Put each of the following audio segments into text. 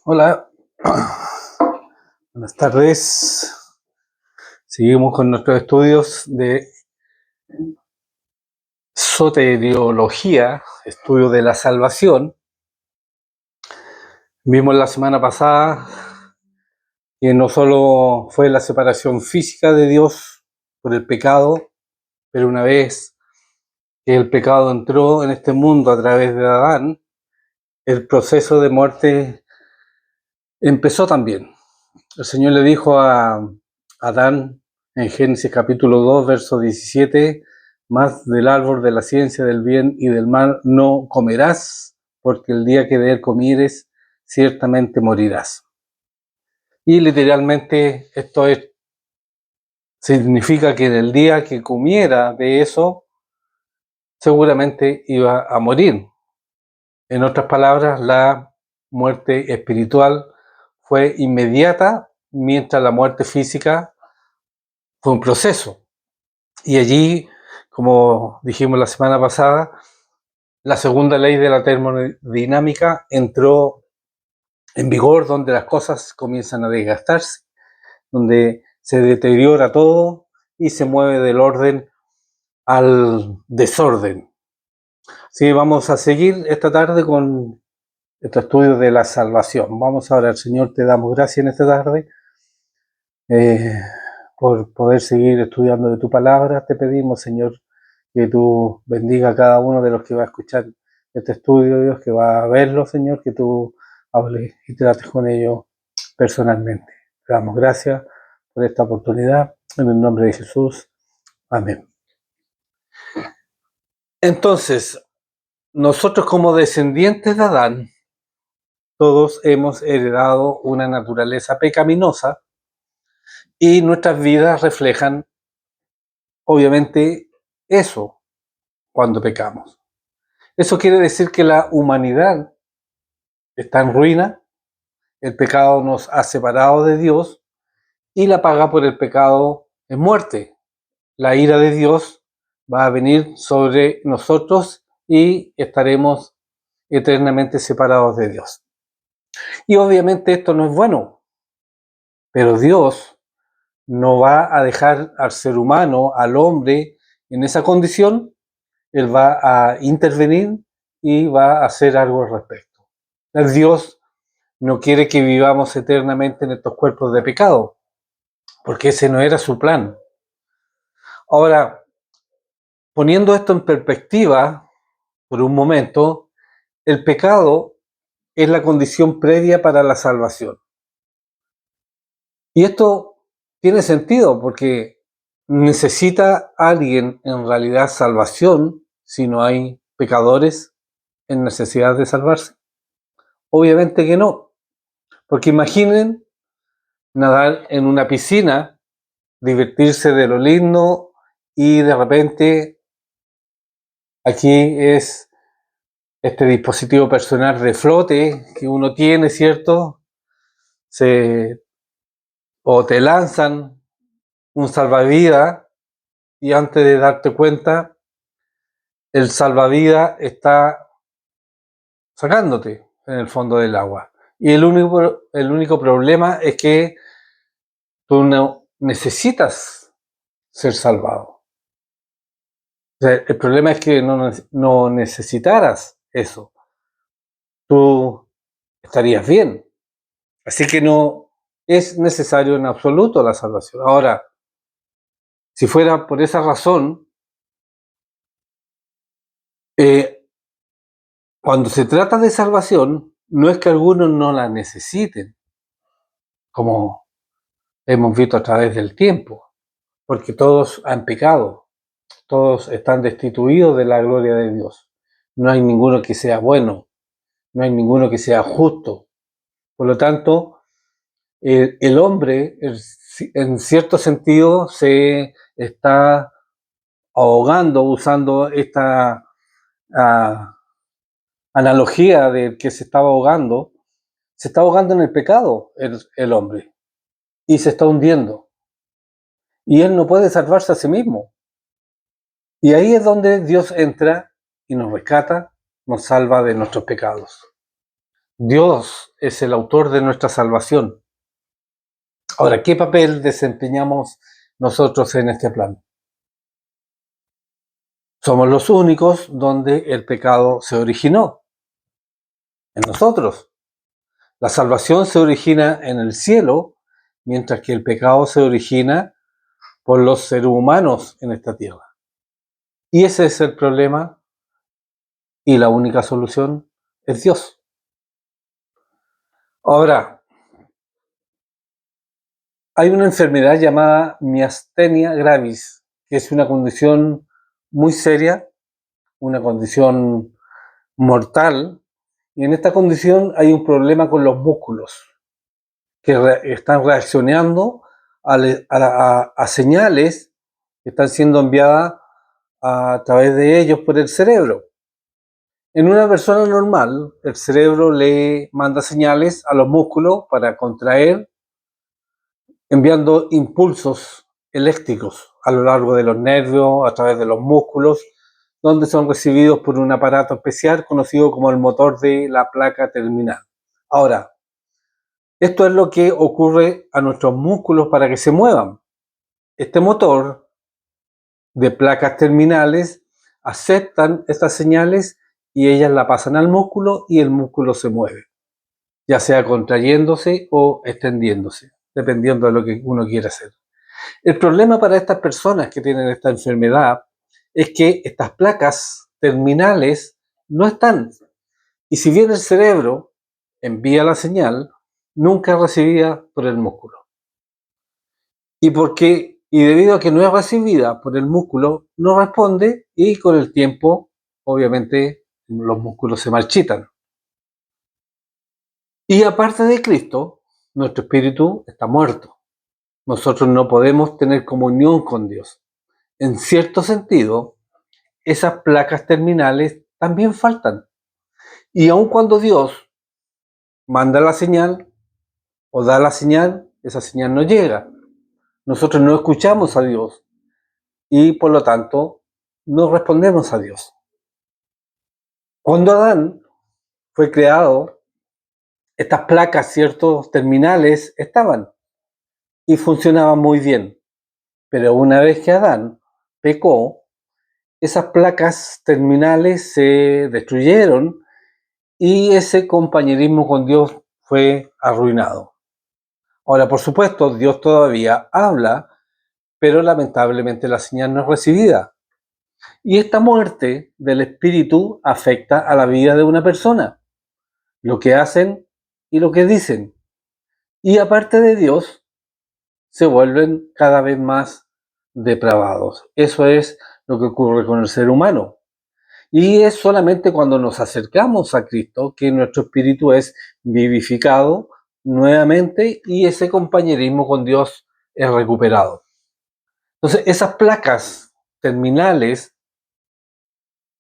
Hola, buenas tardes. Seguimos con nuestros estudios de soteriología, estudio de la salvación. Vimos la semana pasada que no solo fue la separación física de Dios por el pecado, pero una vez que el pecado entró en este mundo a través de Adán, el proceso de muerte empezó también. El Señor le dijo a Adán en Génesis capítulo 2, verso 17, más del árbol de la ciencia del bien y del mal no comerás, porque el día que de él comieres, ciertamente morirás. Y literalmente esto significa que en el día que comiera de eso, seguramente iba a morir. En otras palabras, la muerte espiritual fue inmediata, mientras la muerte física fue un proceso. Y allí, como dijimos la semana pasada, la segunda ley de la termodinámica entró en vigor, donde las cosas comienzan a desgastarse, donde se deteriora todo y se mueve del orden al desorden. Así vamos a seguir esta tarde con este estudio de la salvación. Vamos a orar. Señor, te damos gracias en esta tarde por poder seguir estudiando de tu palabra. Te pedimos, Señor, que tú bendiga a cada uno de los que va a escuchar este estudio, Dios, que va a verlo, Señor, que tú hables y trates con ellos personalmente. Te damos gracias por esta oportunidad, en el nombre de Jesús. Amén. Entonces, nosotros como descendientes de Adán, todos hemos heredado una naturaleza pecaminosa y nuestras vidas reflejan, obviamente, eso cuando pecamos. Eso quiere decir que la humanidad está en ruina, el pecado nos ha separado de Dios y la paga por el pecado es muerte. La ira de Dios va a venir sobre nosotros y estaremos eternamente separados de Dios. Y obviamente esto no es bueno, pero Dios no va a dejar al ser humano, al hombre, en esa condición. Él va a intervenir y va a hacer algo al respecto. Dios no quiere que vivamos eternamente en estos cuerpos de pecado, porque ese no era su plan. Ahora, poniendo esto en perspectiva, por un momento, el pecado es la condición previa para la salvación. Y esto tiene sentido, porque ¿necesita alguien en realidad salvación si no hay pecadores en necesidad de salvarse? Obviamente que no, porque imaginen nadar en una piscina, divertirse de lo lindo y de repente aquí es este dispositivo personal de flote que uno tiene, ¿cierto? O te lanzan un salvavidas y antes de darte cuenta, el salvavidas está sacándote en el fondo del agua. Y el único problema es que tú no necesitas ser salvado. O sea, el problema es que no necesitaras eso. Tú estarías bien. Así que no es necesario en absoluto la salvación. Ahora, si fuera por esa razón, cuando se trata de salvación, no es que algunos no la necesiten, como hemos visto a través del tiempo, porque todos han pecado, todos están destituidos de la gloria de Dios. No hay ninguno que sea bueno, no hay ninguno que sea justo. Por lo tanto, el hombre, en cierto sentido, se está ahogando, usando esta analogía de que se estaba ahogando, se está ahogando en el pecado el hombre y se está hundiendo. Y él no puede salvarse a sí mismo. Y ahí es donde Dios entra y nos rescata, nos salva de nuestros pecados. Dios es el autor de nuestra salvación. Ahora, ¿qué papel desempeñamos nosotros en este plan? Somos los únicos donde el pecado se originó, en nosotros. La salvación se origina en el cielo, mientras que el pecado se origina por los seres humanos en esta tierra. Y ese es el problema, y la única solución es Dios. Ahora, hay una enfermedad llamada miastenia gravis, que es una condición muy seria, una condición mortal, y en esta condición hay un problema con los músculos, que están reaccionando a señales que están siendo enviadas a través de ellos por el cerebro. En una persona normal, el cerebro le manda señales a los músculos para contraer, enviando impulsos eléctricos a lo largo de los nervios, a través de los músculos, donde son recibidos por un aparato especial conocido como el motor de la placa terminal. Ahora, esto es lo que ocurre a nuestros músculos para que se muevan. Este motor de placas terminales aceptan estas señales y ellas la pasan al músculo y el músculo se mueve, ya sea contrayéndose o extendiéndose, dependiendo de lo que uno quiera hacer. El problema para estas personas que tienen esta enfermedad es que estas placas terminales no están. Y si bien el cerebro envía la señal, nunca es recibida por el músculo. Y debido a que no es recibida por el músculo, no responde y con el tiempo, obviamente, los músculos se marchitan. Y aparte de Cristo, nuestro espíritu está muerto. Nosotros no podemos tener comunión con Dios. En cierto sentido, esas placas terminales también faltan. Y aun cuando Dios manda la señal o da la señal, esa señal no llega. Nosotros no escuchamos a Dios y por lo tanto no respondemos a Dios. Cuando Adán fue creado, estas placas, ciertos terminales, estaban y funcionaban muy bien. Pero una vez que Adán pecó, esas placas terminales se destruyeron y ese compañerismo con Dios fue arruinado. Ahora, por supuesto, Dios todavía habla, pero lamentablemente la señal no es recibida. Y esta muerte del espíritu afecta a la vida de una persona, lo que hacen y lo que dicen. Y aparte de Dios, se vuelven cada vez más depravados. Eso es lo que ocurre con el ser humano. Y es solamente cuando nos acercamos a Cristo que nuestro espíritu es vivificado nuevamente y ese compañerismo con Dios es recuperado. Entonces, esas placas terminales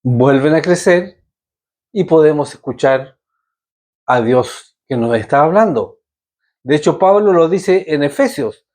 vuelven a crecer y podemos escuchar a Dios que nos está hablando. De hecho, Pablo lo dice en Efesios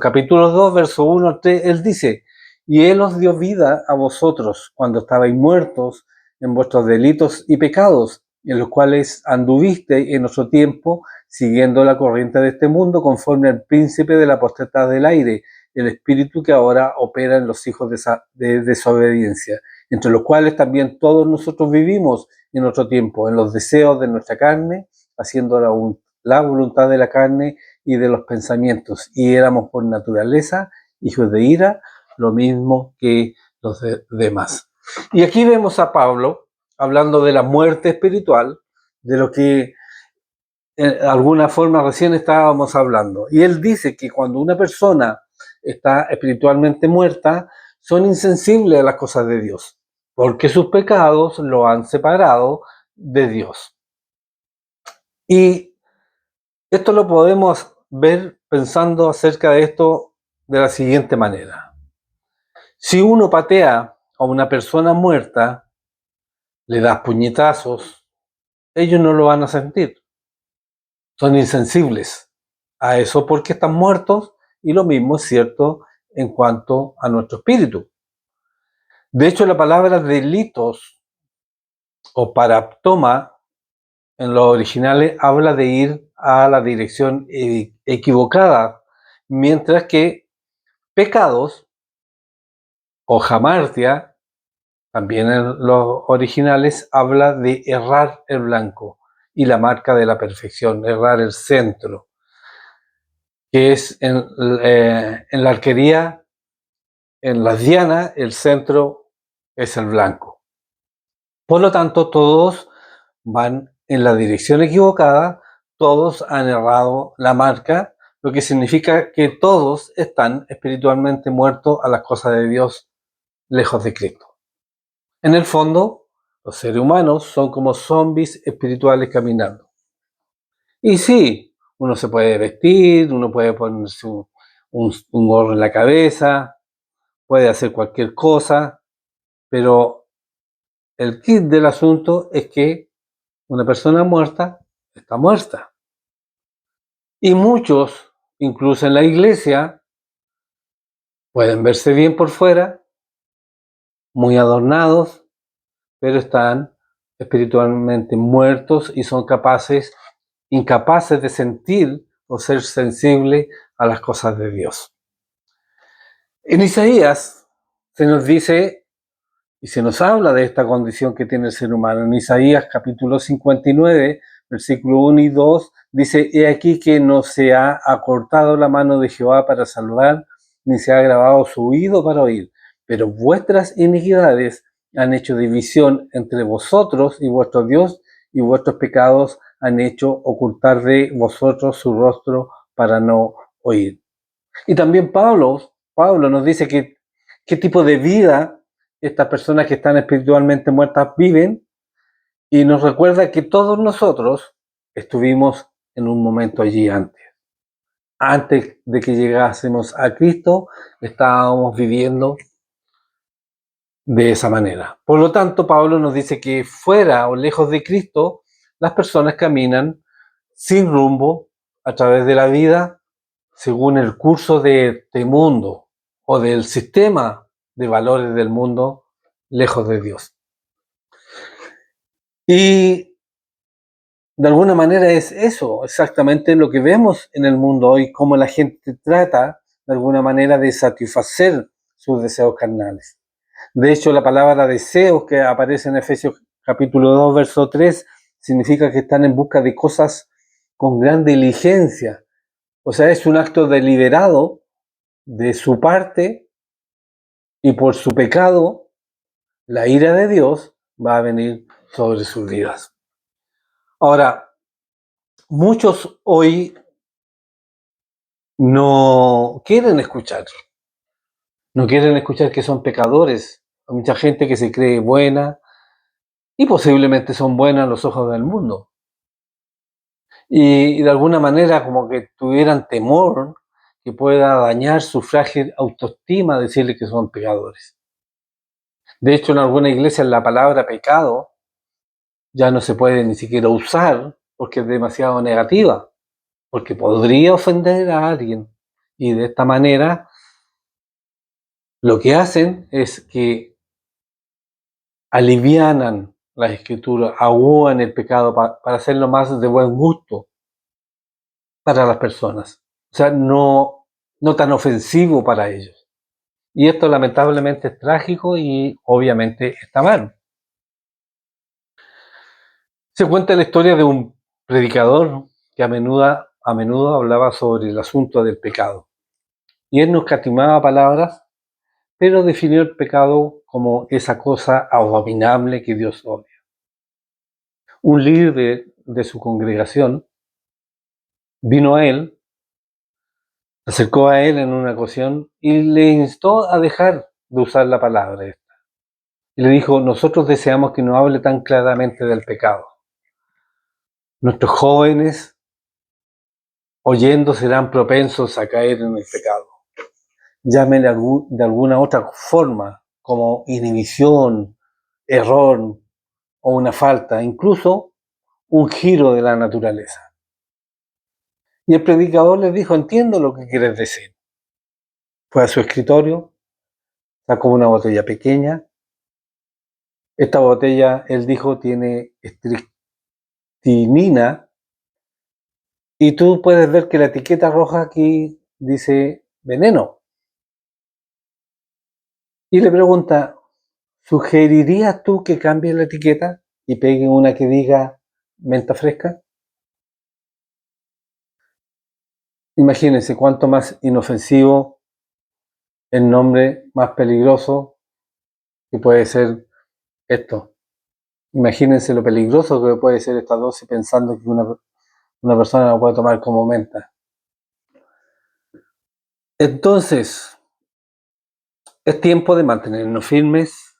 capítulo 2, verso 1 al 3, él dice: y él os dio vida a vosotros cuando estabais muertos en vuestros delitos y pecados, en los cuales anduvisteis en otro tiempo, siguiendo la corriente de este mundo, conforme al príncipe de la potestad del aire, el espíritu que ahora opera en los hijos de desobediencia, entre los cuales también todos nosotros vivimos en otro tiempo, en los deseos de nuestra carne, haciendo la voluntad de la carne y de los pensamientos, y éramos por naturaleza hijos de ira, lo mismo que los demás. Y aquí vemos a Pablo hablando de la muerte espiritual, de lo que de alguna forma recién estábamos hablando. Y él dice que cuando una persona está espiritualmente muerta, son insensibles a las cosas de Dios, porque sus pecados lo han separado de Dios. Y esto lo podemos ver pensando acerca de esto de la siguiente manera. Si uno patea a una persona muerta, le das puñetazos, ellos no lo van a sentir. Son insensibles a eso porque están muertos, y lo mismo es cierto en cuanto a nuestro espíritu. De hecho, la palabra delitos o paraptoma en los originales habla de ir a la dirección equivocada, mientras que pecados o hamartia, también en los originales, habla de errar el blanco y la marca de la perfección, errar el centro, que es en la arquería, en las dianas, el centro es el blanco. Por lo tanto, todos van en la dirección equivocada, todos han errado la marca, lo que significa que todos están espiritualmente muertos a las cosas de Dios, lejos de Cristo. En el fondo, los seres humanos son como zombies espirituales caminando. Y sí, uno se puede vestir, uno puede ponerse un gorro en la cabeza, puede hacer cualquier cosa, pero el kit del asunto es que una persona muerta está muerta. Y muchos, incluso en la iglesia, pueden verse bien por fuera, muy adornados, pero están espiritualmente muertos y son incapaces de sentir o ser sensibles a las cosas de Dios. En Isaías se nos dice y se nos habla de esta condición que tiene el ser humano. En Isaías capítulo 59, versículo 1 y 2, dice: He aquí que no se ha acortado la mano de Jehová para salvar, ni se ha agravado su oído para oír, pero vuestras iniquidades han hecho división entre vosotros y vuestro Dios, y vuestros pecados han hecho ocultar de vosotros su rostro para no oír. Y también Pablo nos dice que qué tipo de vida estas personas que están espiritualmente muertas viven, y nos recuerda que todos nosotros estuvimos en un momento allí antes. Antes de que llegásemos a Cristo, estábamos viviendo de esa manera. Por lo tanto, Pablo nos dice que fuera o lejos de Cristo, las personas caminan sin rumbo a través de la vida según el curso de este mundo o del sistema de valores del mundo, lejos de Dios. Y de alguna manera es eso, exactamente lo que vemos en el mundo hoy, cómo la gente trata de alguna manera de satisfacer sus deseos carnales. De hecho, la palabra deseos que aparece en Efesios capítulo 2, verso 3, significa que están en busca de cosas con gran diligencia. O sea, es un acto deliberado de su parte, y por su pecado, la ira de Dios va a venir sobre sus vidas. Ahora, muchos hoy no quieren escuchar que son pecadores. Hay mucha gente que se cree buena y posiblemente son buenas a los ojos del mundo. Y de alguna manera como que tuvieran temor que pueda dañar su frágil autoestima decirle que son pecadores. De hecho, en alguna iglesia la palabra pecado ya no se puede ni siquiera usar porque es demasiado negativa, porque podría ofender a alguien. Y de esta manera lo que hacen es que alivianan las escrituras, aguan el pecado para hacerlo más de buen gusto para las personas. O sea, no tan ofensivo para ellos. Y esto lamentablemente es trágico y obviamente está mal. Se cuenta la historia de un predicador que a menudo hablaba sobre el asunto del pecado. Y él no escatimaba palabras, pero definió el pecado como esa cosa abominable que Dios odia. Un líder de su congregación vino a él, se acercó a él en una ocasión y le instó a dejar de usar la palabra esta. Y le dijo: nosotros deseamos que no hable tan claramente del pecado. Nuestros jóvenes, oyendo, serán propensos a caer en el pecado. Llámenle de alguna otra forma, como inhibición, error o una falta, incluso un giro de la naturaleza. Y el predicador les dijo: entiendo lo que quieres decir. Fue a su escritorio, sacó una botella pequeña Esta botella, él dijo, tiene estrictinina, y tú puedes ver que la etiqueta roja aquí dice veneno. Y le pregunta, ¿sugerirías tú que cambie la etiqueta y pegue una que diga menta fresca? Imagínense cuánto más inofensivo, el nombre más peligroso que puede ser esto. Imagínense lo peligroso que puede ser esta dosis pensando que una persona lo puede tomar como menta. Entonces, es tiempo de mantenernos firmes,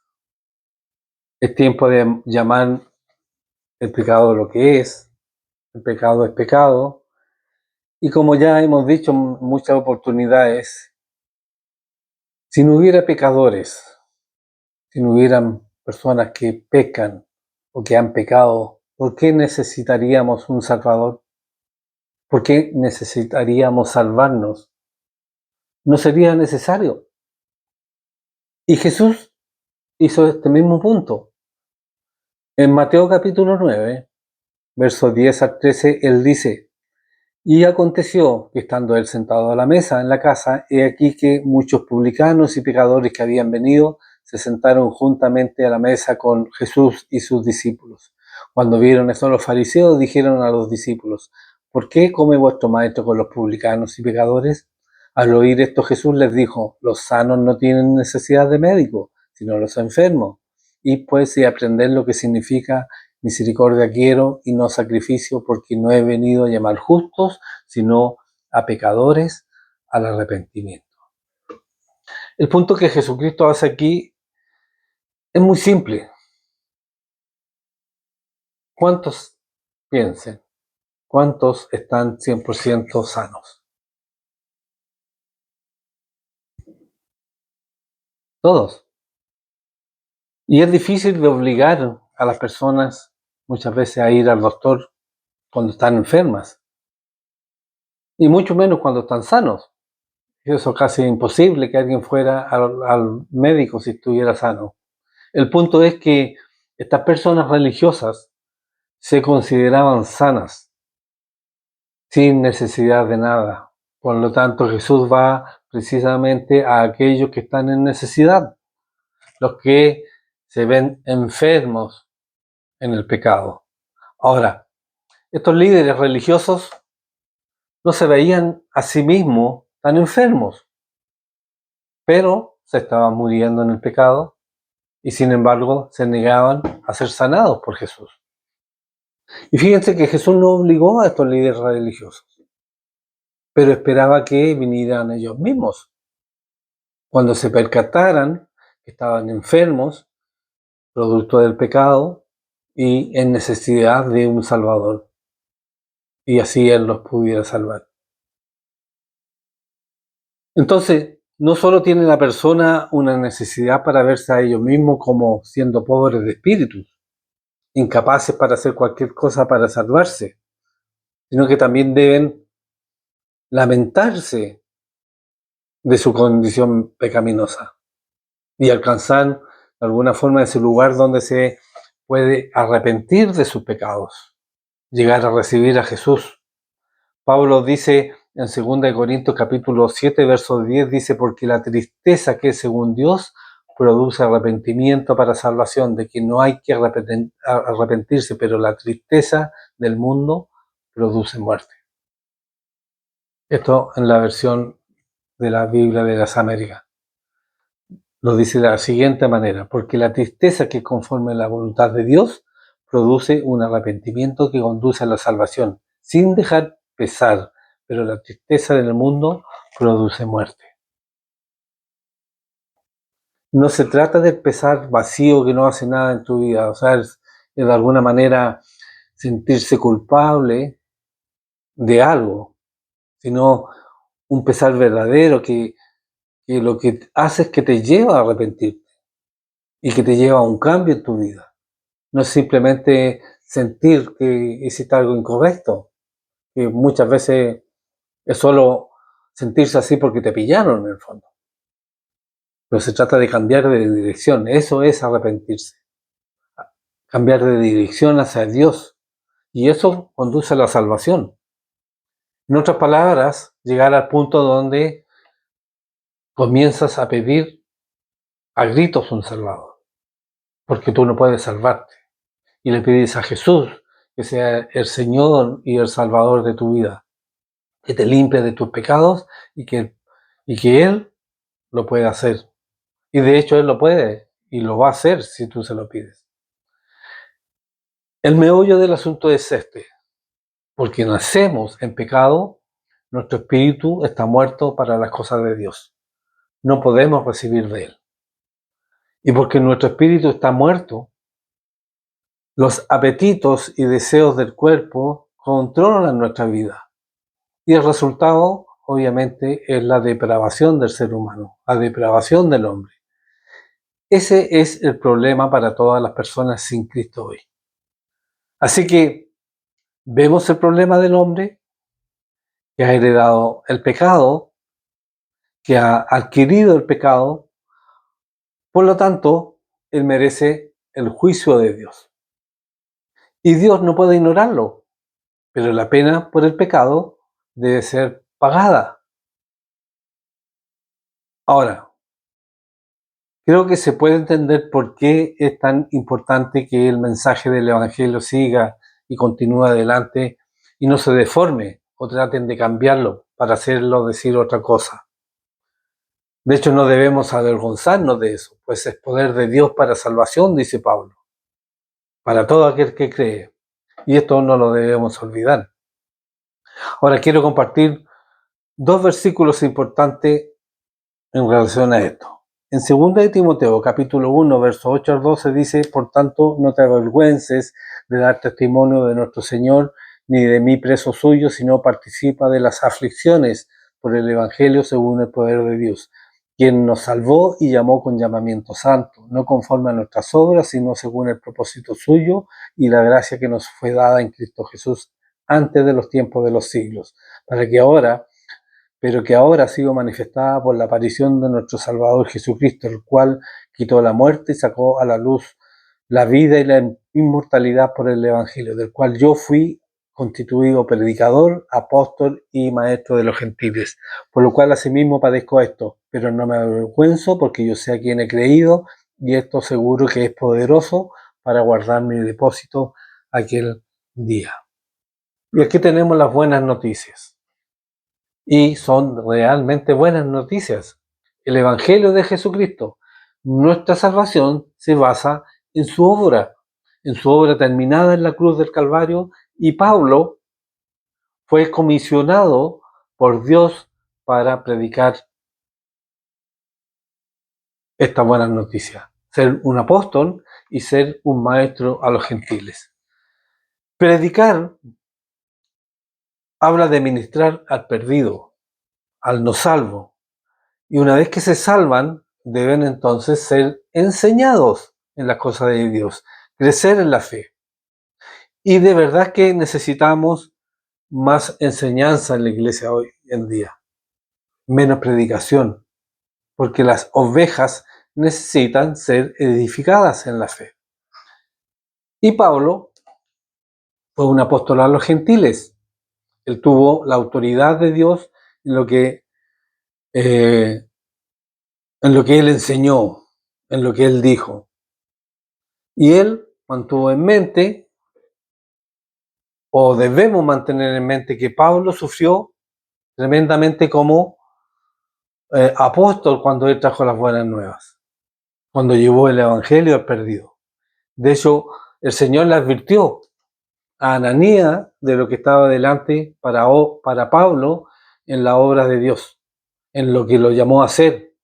es tiempo de llamar el pecado lo que es, el pecado es pecado, y como ya hemos dicho en muchas oportunidades, si no hubiera pecadores, si no hubieran personas que pecan o que han pecado, ¿por qué necesitaríamos un Salvador? ¿Por qué necesitaríamos salvarnos? No sería necesario. Y Jesús hizo este mismo punto. En Mateo capítulo 9, versos 10 al 13, él dice, y aconteció que estando él sentado a la mesa en la casa, he aquí que muchos publicanos y pecadores que habían venido se sentaron juntamente a la mesa con Jesús y sus discípulos. Cuando vieron esto los fariseos, dijeron a los discípulos, ¿por qué come vuestro maestro con los publicanos y pecadores? Al oír esto Jesús les dijo, los sanos no tienen necesidad de médico, sino los enfermos. Y pues y aprender lo que significa misericordia quiero y no sacrificio, porque no he venido a llamar justos, sino a pecadores al arrepentimiento. El punto que Jesucristo hace aquí es muy simple. ¿Cuántos piensen? ¿Cuántos están 100% sanos? Todos. Y es difícil de obligar a las personas muchas veces a ir al doctor cuando están enfermas. Y mucho menos cuando están sanos. Eso es casi imposible que alguien fuera al médico si estuviera sano. El punto es que estas personas religiosas se consideraban sanas, sin necesidad de nada. Por lo tanto, Jesús va precisamente a aquellos que están en necesidad, los que se ven enfermos en el pecado. Ahora, estos líderes religiosos no se veían a sí mismos tan enfermos, pero se estaban muriendo en el pecado y sin embargo se negaban a ser sanados por Jesús. Y fíjense que Jesús no obligó a estos líderes religiosos, pero esperaba que vinieran ellos mismos. Cuando se percataran que estaban enfermos, producto del pecado, y en necesidad de un Salvador, y así Él los pudiera salvar. Entonces, no solo tiene la persona una necesidad para verse a ellos mismos como siendo pobres de espíritu, incapaces para hacer cualquier cosa para salvarse, sino que también deben lamentarse de su condición pecaminosa y alcanzar de alguna forma ese lugar donde se puede arrepentir de sus pecados, llegar a recibir a Jesús. Pablo dice en 2 Corintios capítulo 7, verso 10, dice, porque la tristeza que es según Dios produce arrepentimiento para salvación, de que no hay que arrepentirse, pero la tristeza del mundo produce muerte. Esto en la versión de la Biblia de las Américas. Lo dice de la siguiente manera, porque la tristeza que conforme a la voluntad de Dios produce un arrepentimiento que conduce a la salvación, sin dejar pesar, pero la tristeza del mundo produce muerte. No se trata de pesar vacío que no hace nada en tu vida, o sea, es de alguna manera sentirse culpable de algo, sino un pesar verdadero que lo que hace es que te lleva a arrepentirte y que te lleva a un cambio en tu vida. No es simplemente sentir que hiciste algo incorrecto, que muchas veces es solo sentirse así porque te pillaron en el fondo. Pero se trata de cambiar de dirección, eso es arrepentirse. cambiar de dirección hacia Dios, y eso conduce a la salvación. En otras palabras, llegar al punto donde comienzas a pedir a gritos un Salvador, porque tú no puedes salvarte, y le pides a Jesús que sea el Señor y el Salvador de tu vida, que te limpie de tus pecados y que Él lo puede hacer. Y de hecho Él lo puede y lo va a hacer si tú se lo pides. El meollo del asunto es este: porque nacemos en pecado, nuestro espíritu está muerto para las cosas de Dios. No podemos recibir de Él. Y porque nuestro espíritu está muerto, los apetitos y deseos del cuerpo controlan nuestra vida. Y el resultado, obviamente, es la depravación del ser humano, la depravación del hombre. Ese es el problema para todas las personas sin Cristo hoy. Así que vemos el problema del hombre que ha heredado el pecado, que ha adquirido el pecado, por lo tanto, él merece el juicio de Dios. Y Dios no puede ignorarlo, pero la pena por el pecado debe ser pagada. Ahora, creo que se puede entender por qué es tan importante que el mensaje del Evangelio siga y continúe adelante y no se deforme o traten de cambiarlo para hacerlo decir otra cosa. De hecho, no debemos avergonzarnos de eso, pues es poder de Dios para salvación, dice Pablo, para todo aquel que cree. Y esto no lo debemos olvidar. Ahora quiero compartir dos versículos importantes en relación a esto. En 2 de Timoteo, capítulo 1, verso 8 al 12, dice: por tanto, no te avergüences de dar testimonio de nuestro Señor, ni de mí preso suyo, sino participa de las aflicciones por el Evangelio según el poder de Dios, quien nos salvó y llamó con llamamiento santo, no conforme a nuestras obras, sino según el propósito suyo y la gracia que nos fue dada en Cristo Jesús antes de los tiempos de los siglos, pero que ahora ha sido manifestada por la aparición de nuestro Salvador Jesucristo, el cual quitó la muerte y sacó a la luz la vida y la inmortalidad por el Evangelio, del cual yo fui constituido predicador, apóstol y maestro de los gentiles, por lo cual asimismo padezco esto, pero no me avergüenzo, porque yo sé a quien he creído, y esto seguro que es poderoso para guardar mi depósito aquel día. Y aquí tenemos las buenas noticias. Y son realmente buenas noticias. El Evangelio de Jesucristo, nuestra salvación, se basa en su obra terminada en la cruz del Calvario, y Pablo fue comisionado por Dios para predicar esta buena noticia, ser un apóstol y ser un maestro a los gentiles. Predicar habla de ministrar al perdido, al no salvo, y una vez que se salvan, deben entonces ser enseñados en las cosas de Dios, crecer en la fe. Y de verdad que necesitamos más enseñanza en la iglesia hoy en día, menos predicación, porque las ovejas necesitan ser edificadas en la fe. Y Pablo fue un apóstol a los gentiles. Él tuvo la autoridad de Dios en lo que él enseñó, en lo que él dijo. Y él mantuvo en mente, o debemos mantener en mente, que Pablo sufrió tremendamente como apóstol cuando él trajo las buenas nuevas, cuando llevó el evangelio al perdido. De hecho, el Señor le advirtió a Ananías de lo que estaba delante para Pablo en la obra de Dios, en lo que lo llamó a hacer.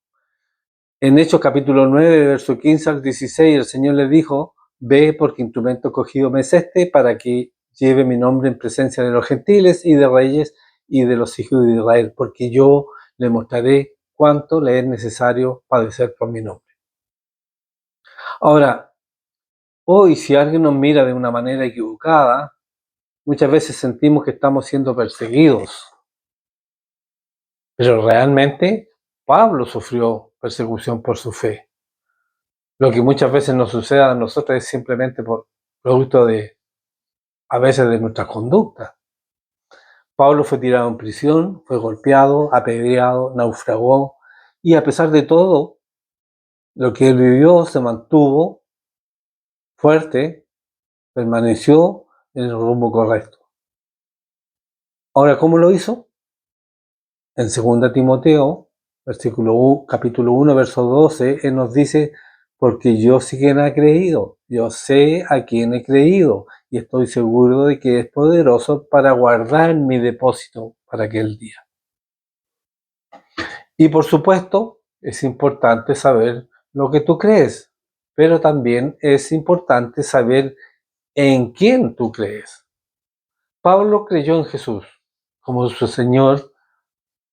En Hechos capítulo 9, verso 15 al 16, el Señor le dijo: ve, porque instrumento cogido me es este, para que lleve mi nombre en presencia de los gentiles y de reyes y de los hijos de Israel, porque yo le mostraré cuánto le es necesario padecer por mi nombre. Ahora, hoy si alguien nos mira de una manera equivocada, muchas veces sentimos que estamos siendo perseguidos, pero realmente Pablo sufrió persecución por su fe. Lo que muchas veces nos sucede a nosotros es simplemente producto a veces de nuestras conductas. Pablo fue tirado en prisión, fue golpeado, apedreado, naufragó, y a pesar de todo, lo que él vivió se mantuvo fuerte, permaneció en el rumbo correcto. Ahora, ¿cómo lo hizo? En 2 Timoteo, capítulo 1, verso 12, él nos dice, porque yo sí que he creído, yo sé a quién he creído, y estoy seguro de que es poderoso para guardar mi depósito para aquel día. Y por supuesto, es importante saber lo que tú crees, pero también es importante saber en quién tú crees. Pablo creyó en Jesús como su Señor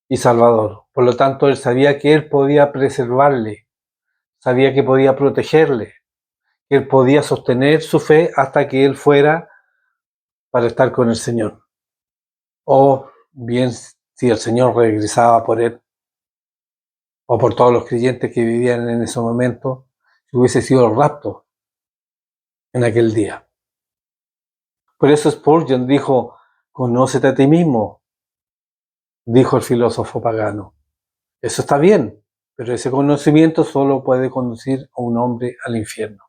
y Salvador. Por lo tanto, él sabía que él podía preservarle, sabía que podía protegerle, que él podía sostener su fe hasta que él fuera para estar con el Señor. O bien si el Señor regresaba por él, o por todos los creyentes que vivían en ese momento, si hubiese sido el rapto en aquel día. Por eso Spurgeon dijo, conócete a ti mismo, dijo el filósofo pagano. Eso está bien, pero ese conocimiento solo puede conducir a un hombre al infierno.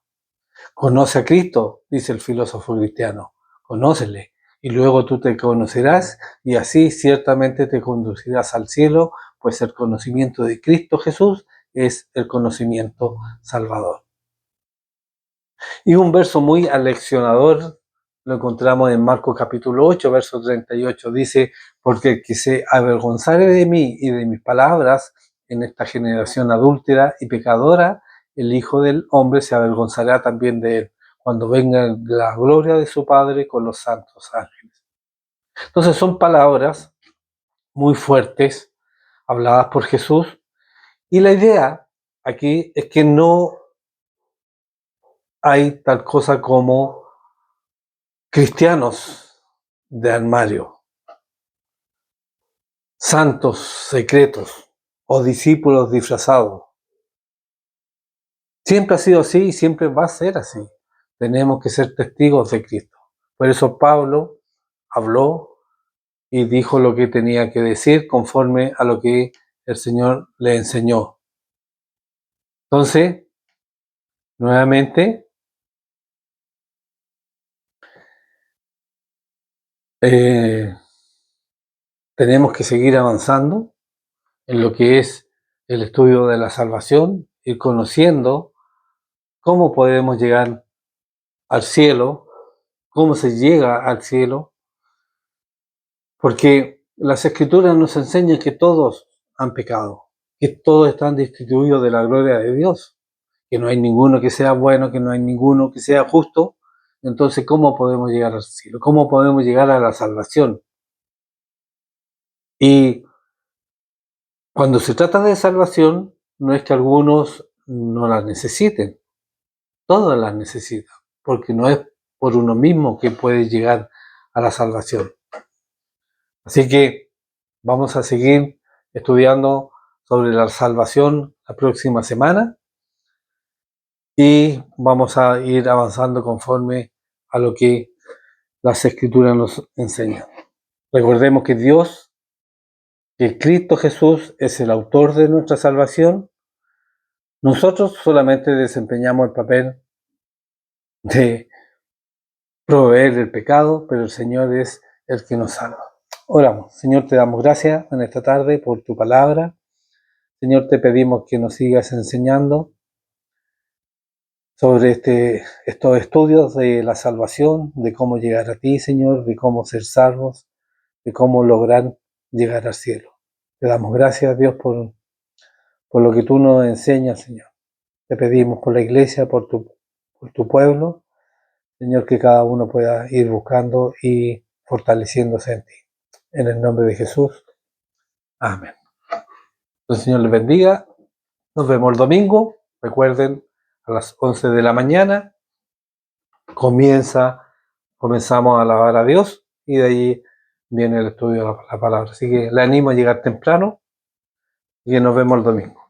Conoce a Cristo, dice el filósofo cristiano, conócele, y luego tú te conocerás, y así ciertamente te conducirás al cielo, pues el conocimiento de Cristo Jesús es el conocimiento salvador. Y un verso muy aleccionador lo encontramos en Marcos capítulo 8, verso 38. Dice, porque el que se avergonzare de mí y de mis palabras en esta generación adúltera y pecadora, el Hijo del Hombre se avergonzará también de él, cuando venga la gloria de su Padre con los santos ángeles. Entonces son palabras muy fuertes, habladas por Jesús, y la idea aquí es que no hay tal cosa como cristianos de armario, santos secretos o discípulos disfrazados. Siempre ha sido así y siempre va a ser así. Tenemos que ser testigos de Cristo. Por eso Pablo habló y dijo lo que tenía que decir conforme a lo que el Señor le enseñó. Entonces, nuevamente, tenemos que seguir avanzando en lo que es el estudio de la salvación, ir conociendo cómo podemos llegar al cielo, cómo se llega al cielo, porque las Escrituras nos enseñan que todos han pecado, que todos están destituidos de la gloria de Dios, que no hay ninguno que sea bueno, que no hay ninguno que sea justo. Entonces, ¿cómo podemos llegar al cielo? ¿Cómo podemos llegar a la salvación? Y cuando se trata de salvación, no es que algunos no la necesiten, todos la necesitan, porque no es por uno mismo que puede llegar a la salvación. Así que vamos a seguir estudiando sobre la salvación la próxima semana y vamos a ir avanzando conforme a lo que las Escrituras nos enseñan. Recordemos que Dios, que Cristo Jesús es el autor de nuestra salvación. Nosotros solamente desempeñamos el papel de proveer el pecado, pero el Señor es el que nos salva. Oramos. Señor, te damos gracias en esta tarde por tu palabra. Señor, te pedimos que nos sigas enseñando sobre estos estudios de la salvación, de cómo llegar a ti, Señor, de cómo ser salvos, de cómo lograr llegar al cielo. Te damos gracias, Dios, por lo que tú nos enseñas, Señor. Te pedimos por la iglesia, por tu pueblo, Señor, que cada uno pueda ir buscando y fortaleciéndose en ti. En el nombre de Jesús. Amén. El Señor les bendiga. Nos vemos el domingo. Recuerden, a las 11 de la mañana comenzamos a alabar a Dios y de ahí viene el estudio de la palabra. Así que le animo a llegar temprano y nos vemos el domingo.